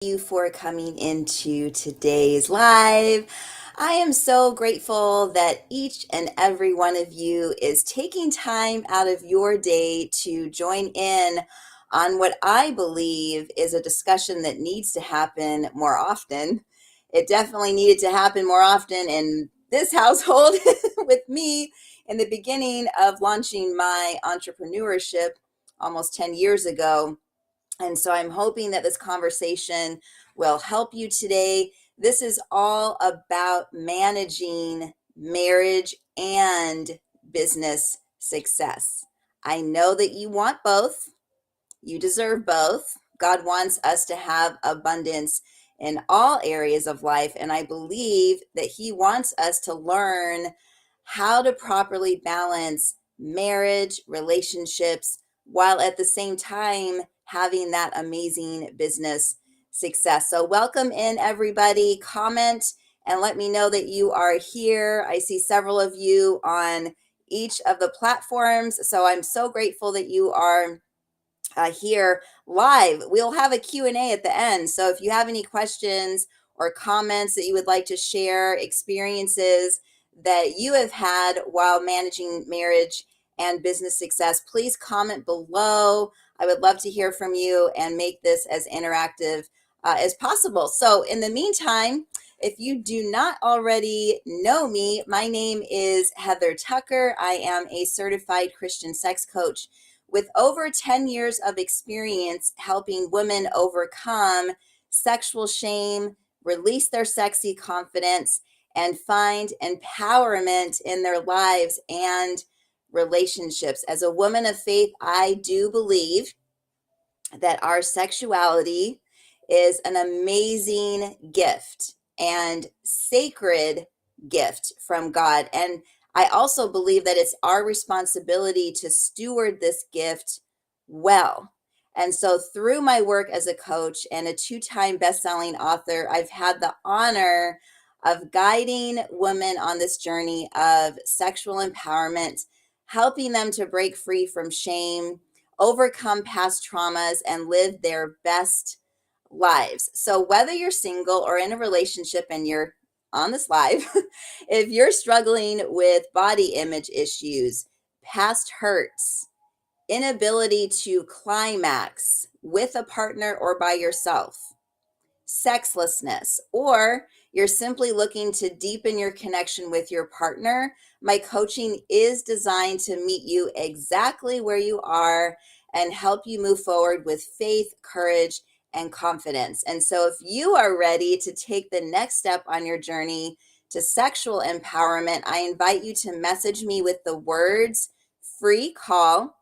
You for coming into today's live. I am so grateful that each and every one of you is taking time out of your day to join in on what I believe is a discussion that needs to happen more often. It definitely needed to happen more often in this household with me in the beginning of launching my entrepreneurship almost 10 years ago. And so I'm hoping that this conversation will help you today. This is all about managing marriage and business success. I know that you want both. You deserve both. God wants us to have abundance in all areas of life. And I believe that He wants us to learn how to properly balance marriage, relationships, while at the same time having that amazing business success. So, welcome in, everybody. Comment and let me know that you are here. I see several of you on each of the platforms. So, I'm so grateful that you are here live. We'll have a Q&A at the end. So if you have any questions or comments that you would like to share, experiences that you have had while managing marriage and business success, please comment below. I would love to hear from you and make this as interactive as possible. So in the meantime, if you do not already know me, my name is Heather Tucker. I am a certified Christian sex coach with over 10 years of experience helping women overcome sexual shame, release their sexy confidence, and find empowerment in their lives and relationships. As a woman of faith, I do believe that our sexuality is an amazing gift and sacred gift from God. And I also believe that it's our responsibility to steward this gift well. And so, through my work as a coach and a 2-time best-selling author, I've had the honor of guiding women on this journey of sexual empowerment, helping them to break free from shame, overcome past traumas, and live their best lives. So, whether you're single or in a relationship and you're on this live, if you're struggling with body image issues, past hurts, inability to climax with a partner or by yourself, sexlessness, or you're simply looking to deepen your connection with your partner, my coaching is designed to meet you exactly where you are and help you move forward with faith, courage, and confidence. And so, if you are ready to take the next step on your journey to sexual empowerment, I invite you to message me with the words free call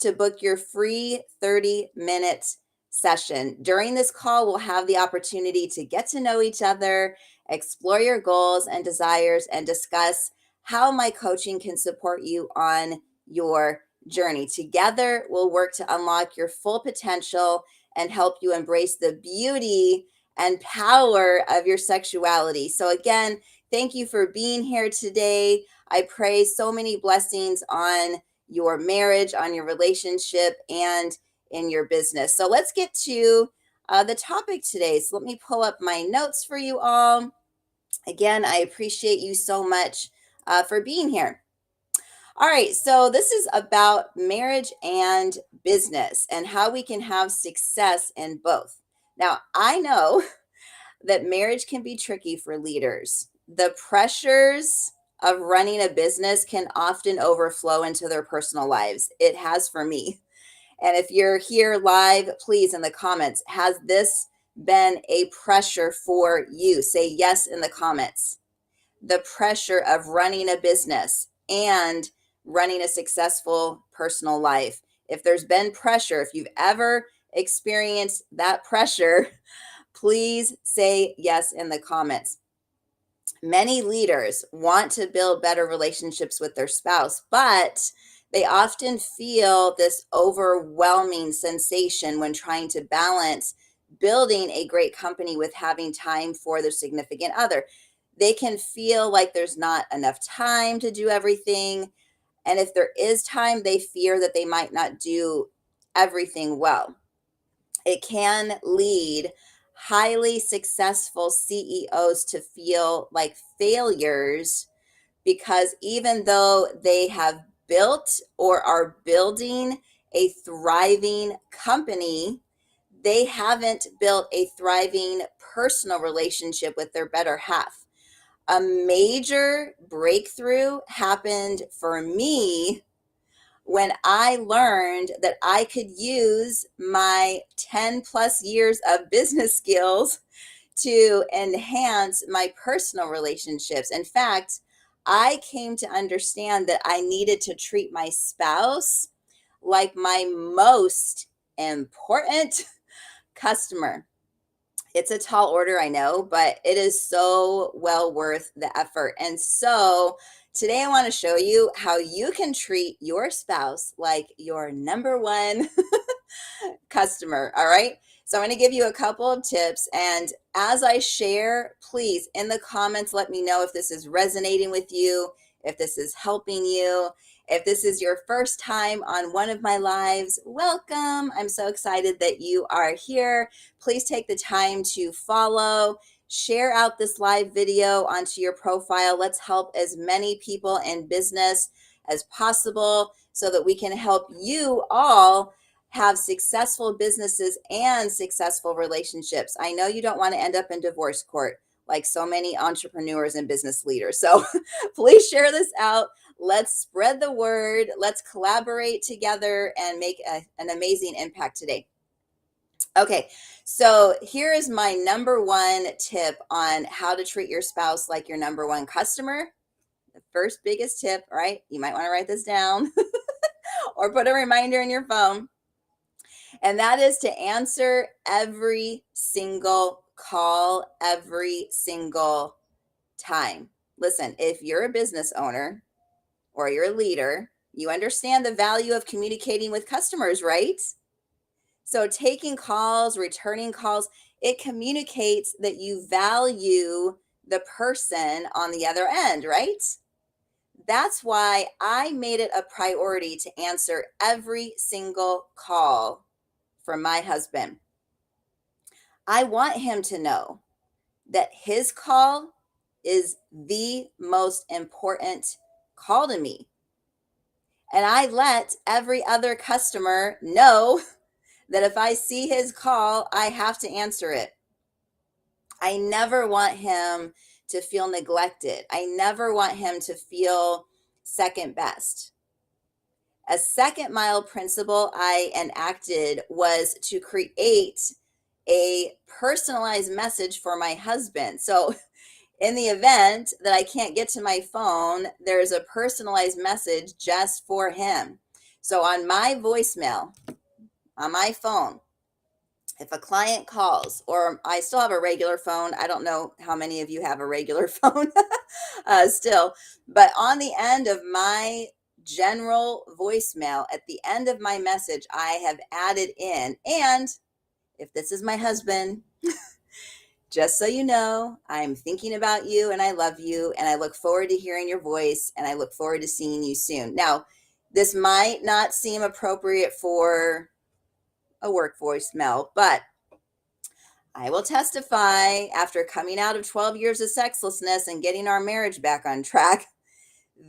to book your free 30-minute session. During this call, we'll have the opportunity to get to know each other, explore your goals and desires, and discuss how my coaching can support you on your journey. Together, we'll work to unlock your full potential and help you embrace the beauty and power of your sexuality. So, again, thank you for being here today. I pray so many blessings on your marriage, on your relationship, and in your business. So let's get to the topic today. So let me pull up my notes for you all. Again, I appreciate you so much for being here. All right, so this is about marriage and business and how we can have success in both. Now, I know that marriage can be tricky for leaders. The pressures of running a business can often overflow into their personal lives. It has for me. And if you're here live, please in the comments, has this been a pressure for you? Say yes in the comments. The pressure of running a business and running a successful personal life. If there's been pressure, if you've ever experienced that pressure, please say yes in the comments. Many leaders want to build better relationships with their spouse, but they often feel this overwhelming sensation when trying to balance building a great company with having time for their significant other. They can feel like there's not enough time to do everything. And if there is time, they fear that they might not do everything well. It can lead highly successful CEOs to feel like failures because even though they have built or are building a thriving company, they haven't built a thriving personal relationship with their better half. A major breakthrough happened for me when I learned that I could use my 10 plus years of business skills to enhance my personal relationships. In fact, I came to understand that I needed to treat my spouse like my most important customer. It's a tall order, I know, but it is so well worth the effort. And so today I want to show you how you can treat your spouse like your number one customer. All right. So I'm going to give you a couple of tips. And as I share, please in the comments, let me know if this is resonating with you, if this is helping you. If this is your first time on one of my lives, welcome. I'm so excited that you are here. Please take the time to follow, share out this live video onto your profile. Let's help as many people in business as possible so that we can help you all have successful businesses and successful relationships. I know you don't want to end up in divorce court like so many entrepreneurs and business leaders. So please share this out. Let's spread the word. Let's collaborate together and make an amazing impact today. Okay, so here is my number one tip on how to treat your spouse like your number one customer. The first biggest tip, right? You might want to write this down or put a reminder in your phone. And that is to answer every single call every single time. Listen, if you're a business owner or you're a leader, you understand the value of communicating with customers, right? So taking calls, returning calls, it communicates that you value the person on the other end, right? That's why I made it a priority to answer every single call from my husband. I want him to know that his call is the most important call to me. And I let every other customer know that if I see his call, I have to answer it. I never want him to feel neglected. I never want him to feel second best. A second mile principle I enacted was to create a personalized message for my husband. So in the event that I can't get to my phone, there's a personalized message just for him. So on my voicemail, on my phone, if a client calls, or I still have a regular phone, I don't know how many of you have a regular phone still, but on the end of my general voicemail, at the end of my message, I have added in, and if this is my husband, just so you know, I'm thinking about you and I love you and I look forward to hearing your voice and I look forward to seeing you soon. Now, this might not seem appropriate for a work voicemail, but I will testify after coming out of 12 years of sexlessness and getting our marriage back on track,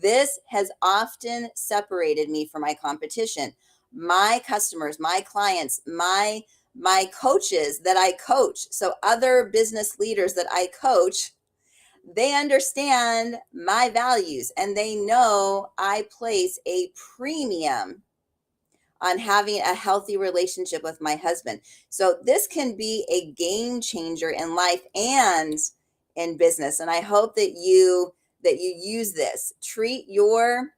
this has often separated me from my competition. My customers, my clients, my coaches that I coach, so other business leaders that I coach, they understand my values and they know I place a premium on having a healthy relationship with my husband. So this can be a game changer in life and in business. And I hope that you use this. Treat your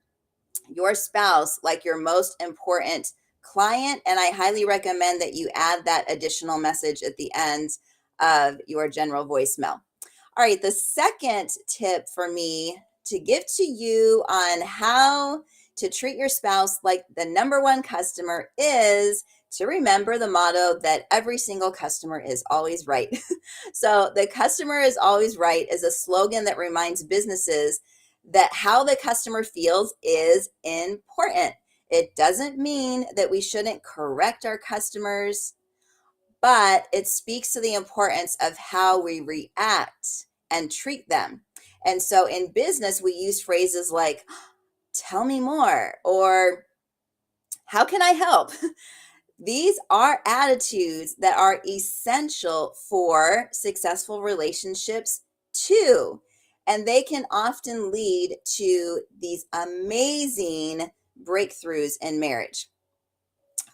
spouse like your most important client, and I highly recommend that you add that additional message at the end of your general voicemail. All right, the second tip for me to give to you on how to treat your spouse like the number one customer is to remember the motto that every single customer is always right. So the customer is always right is a slogan that reminds businesses that how the customer feels is important. It doesn't mean that we shouldn't correct our customers, but it speaks to the importance of how we react and treat them. And so in business, we use phrases like, tell me more, or how can I help? These are attitudes that are essential for successful relationships too. And they can often lead to these amazing breakthroughs in marriage.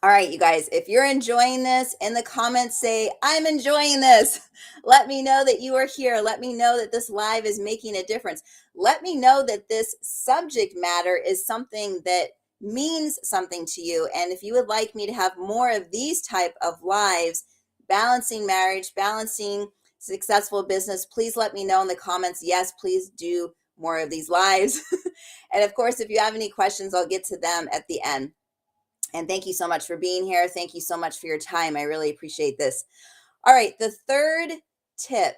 All right, you guys, if you're enjoying this, in the comments say, I'm enjoying this. Let me know that you are here. Let me know that this live is making a difference. Let me know that this subject matter is something that means something to you. And if you would like me to have more of these type of lives, balancing marriage, balancing successful business, please let me know in the comments. Yes, please do more of these lives. And of course, if you have any questions, I'll get to them at the end. And thank you so much for being here. Thank you so much for your time. I really appreciate this. All right, the third tip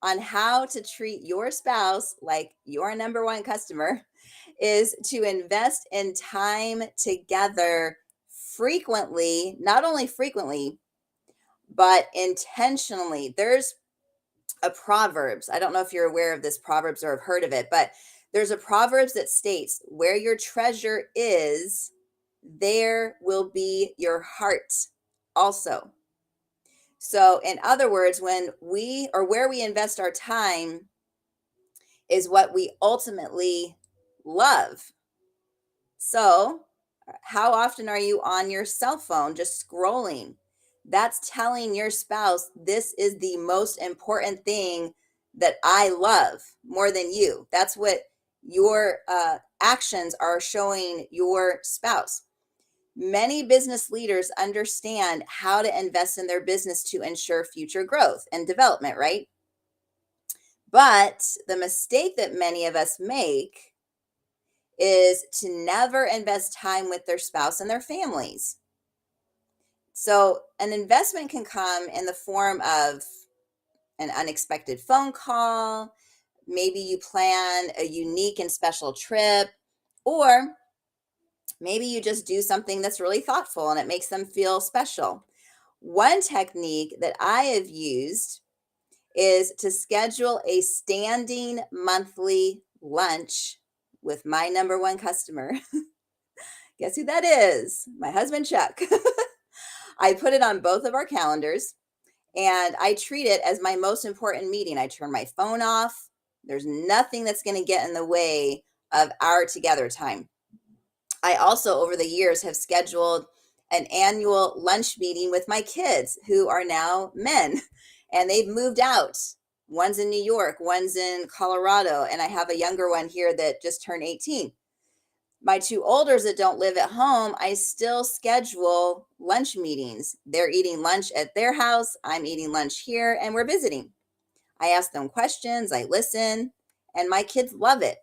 on how to treat your spouse like your number one customer is to invest in time together frequently, not only frequently, but intentionally. There's a Proverbs. I don't know if you're aware of this Proverbs or have heard of it, but there's a Proverbs that states, where your treasure is, there will be your heart also. So, in other words, when we or where we invest our time is what we ultimately love. So, how often are you on your cell phone just scrolling? That's telling your spouse, this is the most important thing that I love more than you. That's what your actions are showing your spouse. Many business leaders understand how to invest in their business to ensure future growth and development, right? But the mistake that many of us make is to never invest time with their spouse and their families. So, an investment can come in the form of an unexpected phone call. Maybe you plan a unique and special trip, or maybe you just do something that's really thoughtful and it makes them feel special. One technique that I have used is to schedule a standing monthly lunch with my number one customer. Guess who that is? My husband, Chuck. I put it on both of our calendars and I treat it as my most important meeting. I turn my phone off. There's nothing that's going to get in the way of our together time. I also, over the years, have scheduled an annual lunch meeting with my kids who are now men and they've moved out. One's in New York, one's in Colorado, and I have a younger one here that just turned 18. My two olders that don't live at home, I still schedule lunch meetings. They're eating lunch at their house, I'm eating lunch here, and we're visiting. I ask them questions, I listen, and my kids love it.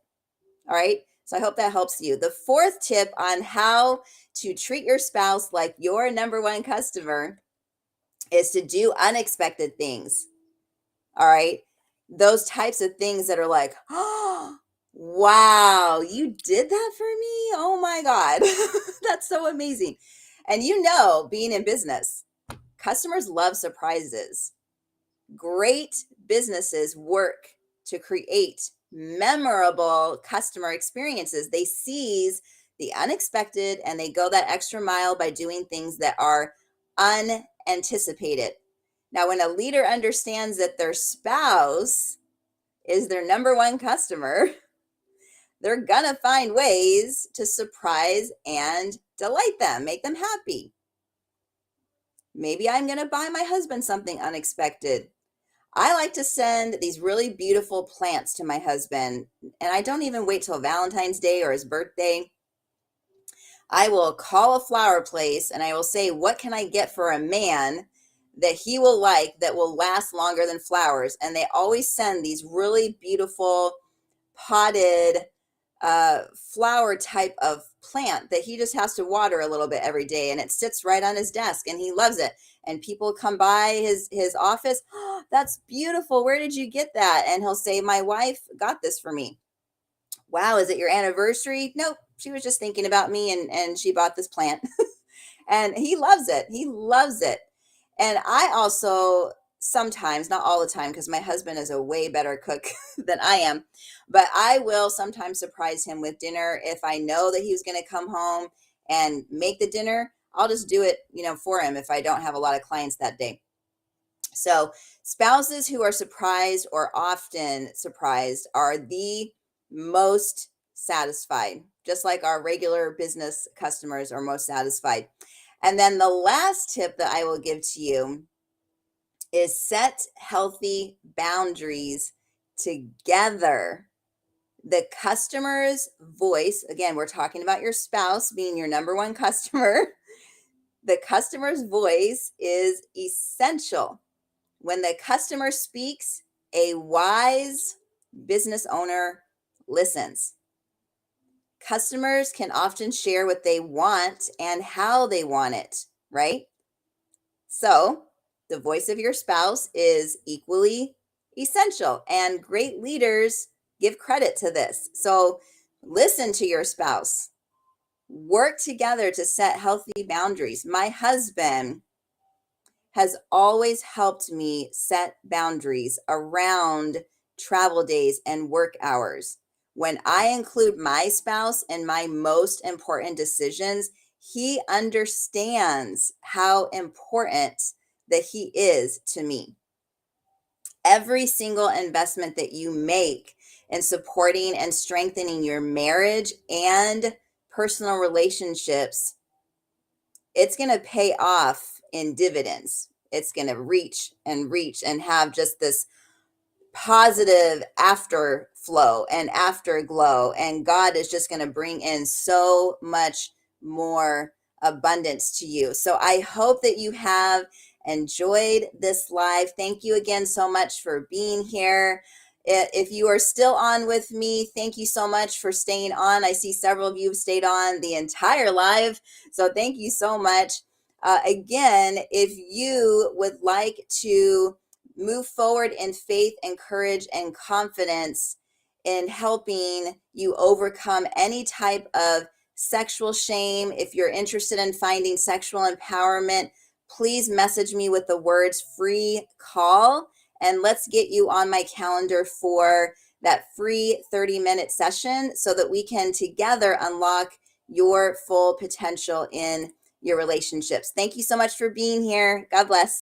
All right. So I hope that helps you. The fourth tip on how to treat your spouse like your number one customer is to do unexpected things. All right. Those types of things that are like, oh, wow, you did that for me. Oh my God. That's so amazing. And being in business, customers love surprises. Great businesses work to create memorable customer experiences. They seize the unexpected and they go that extra mile by doing things that are unanticipated. Now, when a leader understands that their spouse is their number one customer, they're gonna find ways to surprise and delight them, make them happy. Maybe I'm gonna buy my husband something unexpected. I like to send these really beautiful plants to my husband, and I don't even wait till Valentine's Day or his birthday. I will call a flower place and I will say, what can I get for a man that he will like that will last longer than flowers? And they always send these really beautiful potted flower type of plant that he just has to water a little bit every day, and it sits right on his desk and he loves it. And people come by his office, oh, that's beautiful, where did you get that? And he'll say, my wife got this for me. Wow, is it your anniversary? Nope, she was just thinking about me and she bought this plant. And he loves it. And I also sometimes, not all the time, because my husband is a way better cook than I am, but I will sometimes surprise him with dinner if I know that he's going to come home and make the dinner. I'll just do it, for him if I don't have a lot of clients that day. So, spouses who are surprised or often surprised are the most satisfied, just like our regular business customers are most satisfied. And then the last tip that I will give to you is set healthy boundaries together. The customer's voice, again, we're talking about your spouse being your number one customer. The customer's voice is essential. When the customer speaks, a wise business owner listens. Customers can often share what they want and how they want it, right? So, the voice of your spouse is equally essential, and great leaders give credit to this. So, listen to your spouse. Work together to set healthy boundaries. My husband has always helped me set boundaries around travel days and work hours. When I include my spouse in my most important decisions, he understands how important that he is to me. Every single investment that you make in supporting and strengthening your marriage and personal relationships, it's going to pay off in dividends. It's going to reach and have just this positive afterflow and afterglow. And God is just going to bring in so much more abundance to you. So I hope that you have enjoyed this live. Thank you again so much for being here. If you are still on with me, thank you so much for staying on. I see several of you have stayed on the entire live. So thank you so much. Again, if you would like to move forward in faith and courage and confidence in helping you overcome any type of sexual shame, if you're interested in finding sexual empowerment, please message me with the words free call, and let's get you on my calendar for that free 30-minute session so that we can together unlock your full potential in your relationships. Thank you so much for being here. God bless.